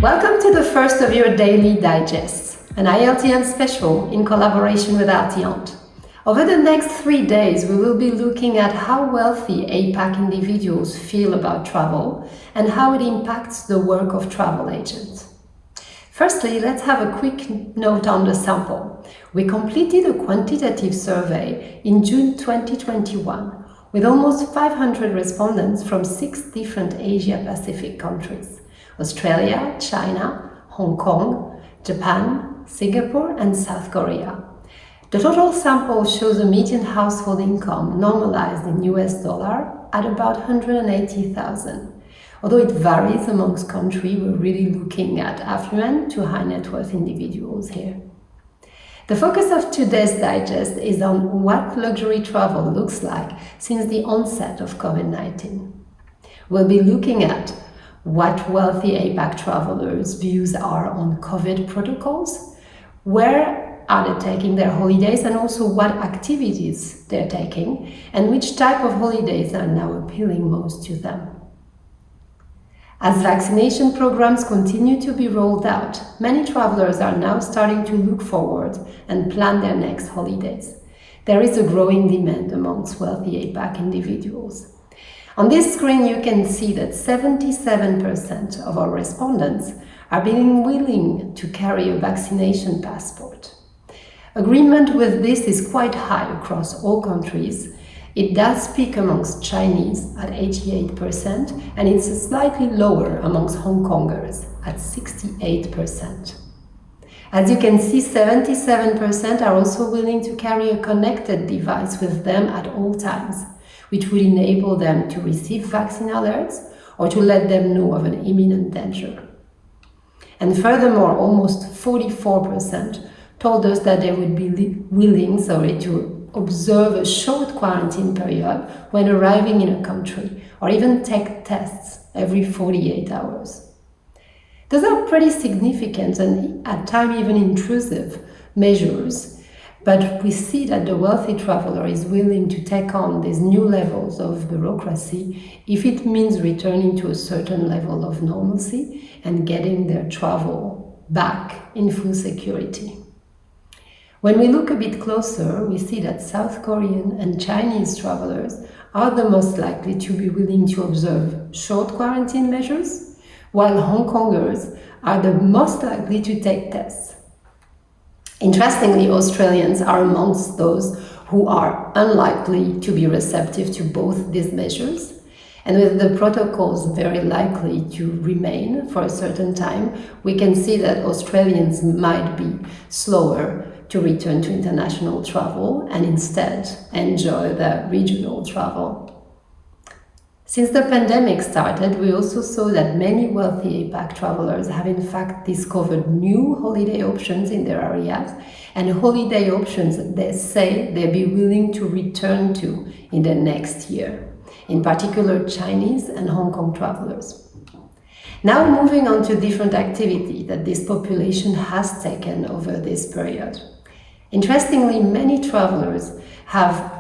Welcome to the first of your daily digests, an ILTM special in collaboration with Altiant. Over the next 3 days, we will be looking at how wealthy APAC individuals feel about travel and how it impacts the work of travel agents. Firstly, let's have a quick note on the sample. We completed a quantitative survey in June 2021 with almost 500 respondents from 6 different Asia-Pacific countries: Australia, China, Hong Kong, Japan, Singapore, and South Korea. The total sample shows a median household income normalized in US dollar at about 180,000. Although it varies amongst countries, we're really looking at affluent to high net worth individuals here. The focus of today's digest is on what luxury travel looks like since the onset of COVID-19. We'll be looking at what wealthy APAC travelers' views are on COVID protocols, where are they taking their holidays, and also what activities they're taking, and which type of holidays are now appealing most to them. As vaccination programs continue to be rolled out, many travelers are now starting to look forward and plan their next holidays. There is a growing demand amongst wealthy APAC individuals. On this screen, you can see that 77% of our respondents are being willing to carry a vaccination passport. Agreement with this is quite high across all countries. It does peak amongst Chinese at 88%, and it's slightly lower amongst Hong Kongers at 68%. As you can see, 77% are also willing to carry a connected device with them at all times, which would enable them to receive vaccine alerts or to let them know of an imminent danger. And furthermore, almost 44% told us that they would be willing to observe a short quarantine period when arriving in a country, or even take tests every 48 hours. Those are pretty significant and at times even intrusive measures, but we see that the wealthy traveler is willing to take on these new levels of bureaucracy if it means returning to a certain level of normalcy and getting their travel back in full security. When we look a bit closer, we see that South Korean and Chinese travelers are the most likely to be willing to observe short quarantine measures, while Hong Kongers are the most likely to take tests. Interestingly, Australians are amongst those who are unlikely to be receptive to both these measures. And with the protocols very likely to remain for a certain time, we can see that Australians might be slower to return to international travel and instead enjoy the regional travel. Since the pandemic started, we also saw that many wealthy APAC travelers have in fact discovered new holiday options in their areas, and holiday options they say they'll be willing to return to in the next year, in particular Chinese and Hong Kong travelers. Now moving on to different activities that this population has taken over this period. Interestingly, many travelers have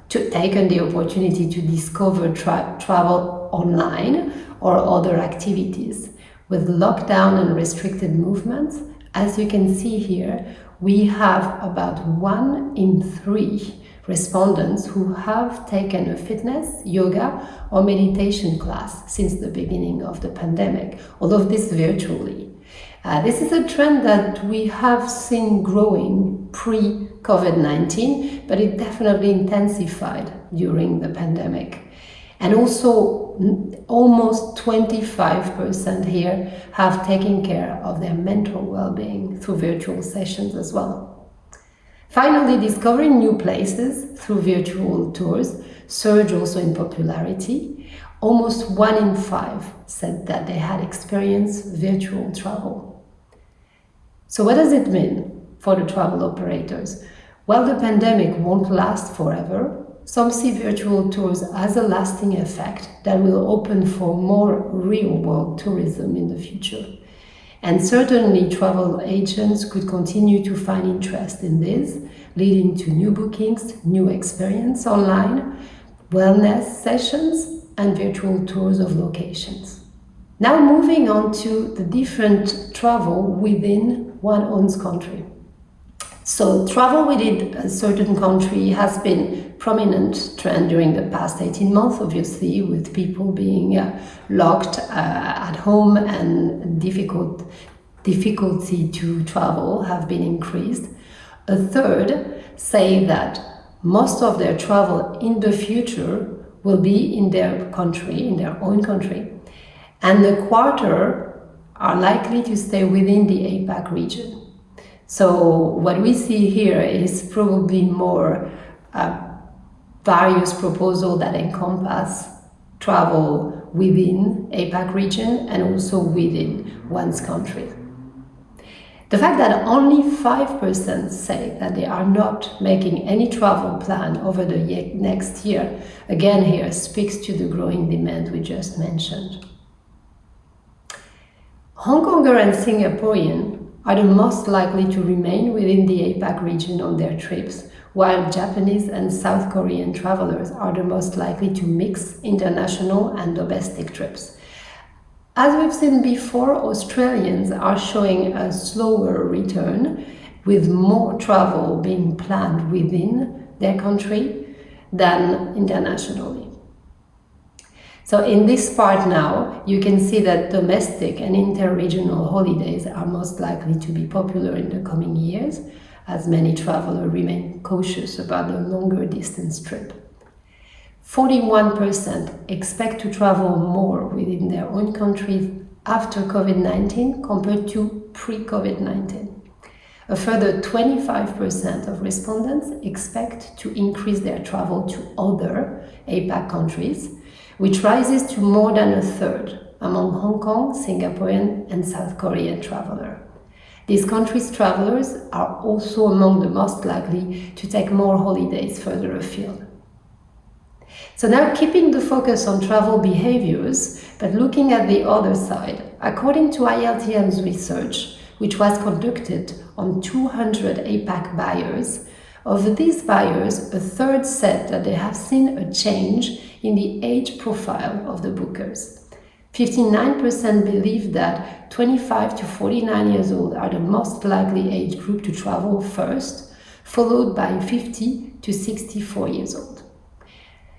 taken the opportunity to discover travel online or other activities. With lockdown and restricted movements, as you can see here, we have about 1 in 3 respondents who have taken a fitness, yoga, or meditation class since the beginning of the pandemic, all of this virtually. This is a trend that we have seen growing pre-COVID-19, but it definitely intensified during the pandemic. And also, almost 25% here have taken care of their mental well-being through virtual sessions as well. Finally, discovering new places through virtual tours surged also in popularity. Almost 1 in 5 said that they had experienced virtual travel. So what does it mean for the travel operators? Well, the pandemic won't last forever. Some see virtual tours as a lasting effect that will open for more real-world tourism in the future. And certainly travel agents could continue to find interest in this, leading to new bookings, new experience online, wellness sessions, and virtual tours of locations. Now moving on to the different travel within one own country. So travel within a certain country has been prominent trend during the past 18 months, obviously, with people being locked at home and difficulty to travel have been increased. A third say that most of their travel in the future will be in their country, in their own country. And a quarter are likely to stay within the APAC region. So what we see here is probably more various proposals that encompass travel within APAC region and also within one's country. The fact that only 5% say that they are not making any travel plan over the next year, again here speaks to the growing demand we just mentioned. Hong Konger and Singaporean are the most likely to remain within the APAC region on their trips, while Japanese and South Korean travelers are the most likely to mix international and domestic trips. As we've seen before, Australians are showing a slower return, with more travel being planned within their country than internationally. So in this part now, you can see that domestic and interregional holidays are most likely to be popular in the coming years, as many travelers remain cautious about a longer distance trip. 41% expect to travel more within their own countries after COVID-19 compared to pre-COVID-19. A further 25% of respondents expect to increase their travel to other APAC countries, which rises to more than a third among Hong Kong, Singaporean, and South Korean travelers. These countries' travelers are also among the most likely to take more holidays further afield. So now keeping the focus on travel behaviors, but looking at the other side, according to ILTM's research, which was conducted on 200 APAC buyers, of these buyers, a third said that they have seen a change in the age profile of the bookers. 59% believe that 25 to 49 years old are the most likely age group to travel first, followed by 50 to 64 years old.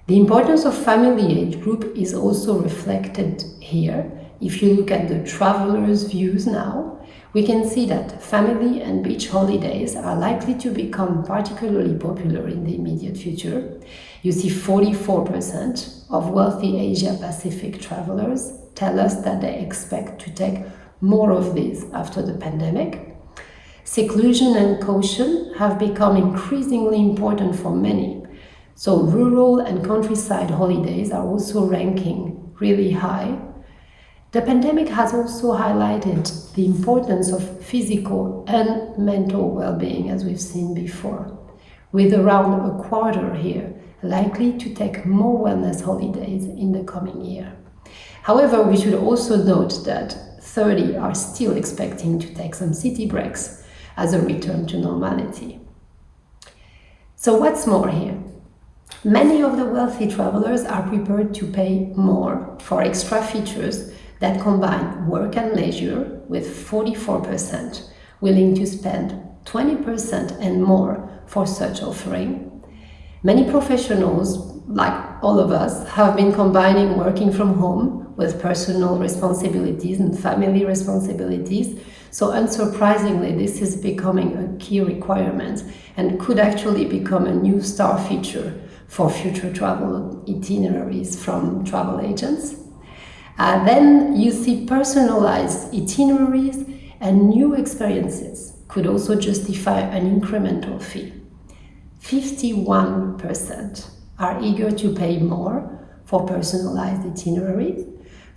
The importance of family age group is also reflected here. If you look at the travelers' views now, we can see that family and beach holidays are likely to become particularly popular in the immediate future. You see 44% of wealthy Asia-Pacific travelers tell us that they expect to take more of these after the pandemic. Seclusion and caution have become increasingly important for many. So rural and countryside holidays are also ranking really high. The pandemic has also highlighted the importance of physical and mental well-being, as we've seen before, with around a quarter here likely to take more wellness holidays in the coming year. However, we should also note that 30% are still expecting to take some city breaks as a return to normality. So what's more here? Many of the wealthy travelers are prepared to pay more for extra features that combine work and leisure, with 44% willing to spend 20% and more for such offering. Many professionals, like all of us, have been combining working from home with personal responsibilities and family responsibilities. So unsurprisingly, this is becoming a key requirement and could actually become a new star feature for future travel itineraries from travel agents. Then you see personalized itineraries and new experiences could also justify an incremental fee. 51% are eager to pay more for personalized itineraries.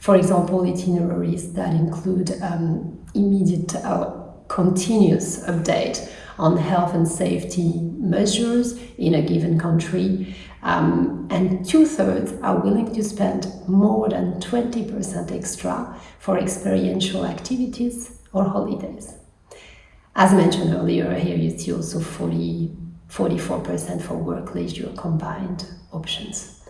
For example, itineraries that include immediate continuous update on health and safety measures in a given country. And 2/3 are willing to spend more than 20% extra for experiential activities or holidays. As mentioned earlier, here you see also 44% for work leisure combined options.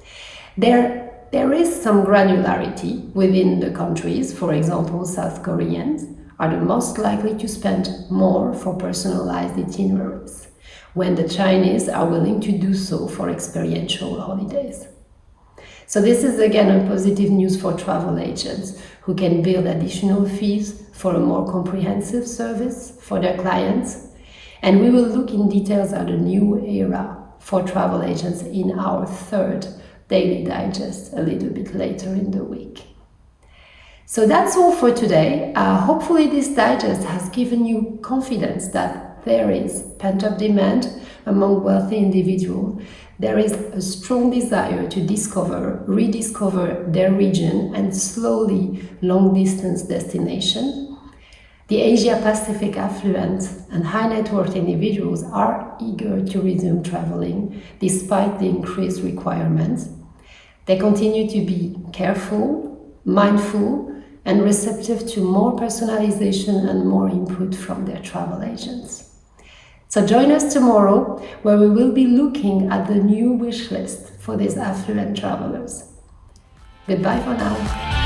There There is some granularity within the countries. For example, South Koreans are the most likely to spend more for personalized itineraries, when the Chinese are willing to do so for experiential holidays. So this is again a positive news for travel agents who can build additional fees for a more comprehensive service for their clients. And we will look in details at a new era for travel agents in our third daily digest a little bit later in the week. So that's all for today. Hopefully this digest has given you confidence that there is pent-up demand among wealthy individuals. There is a strong desire to discover, rediscover their region and slowly long-distance destination. The Asia-Pacific affluent and high-net-worth individuals are eager to resume traveling despite the increased requirements. They continue to be careful, mindful, and receptive to more personalization and more input from their travel agents. So join us tomorrow, where we will be looking at the new wish list for these affluent travelers. Goodbye for now.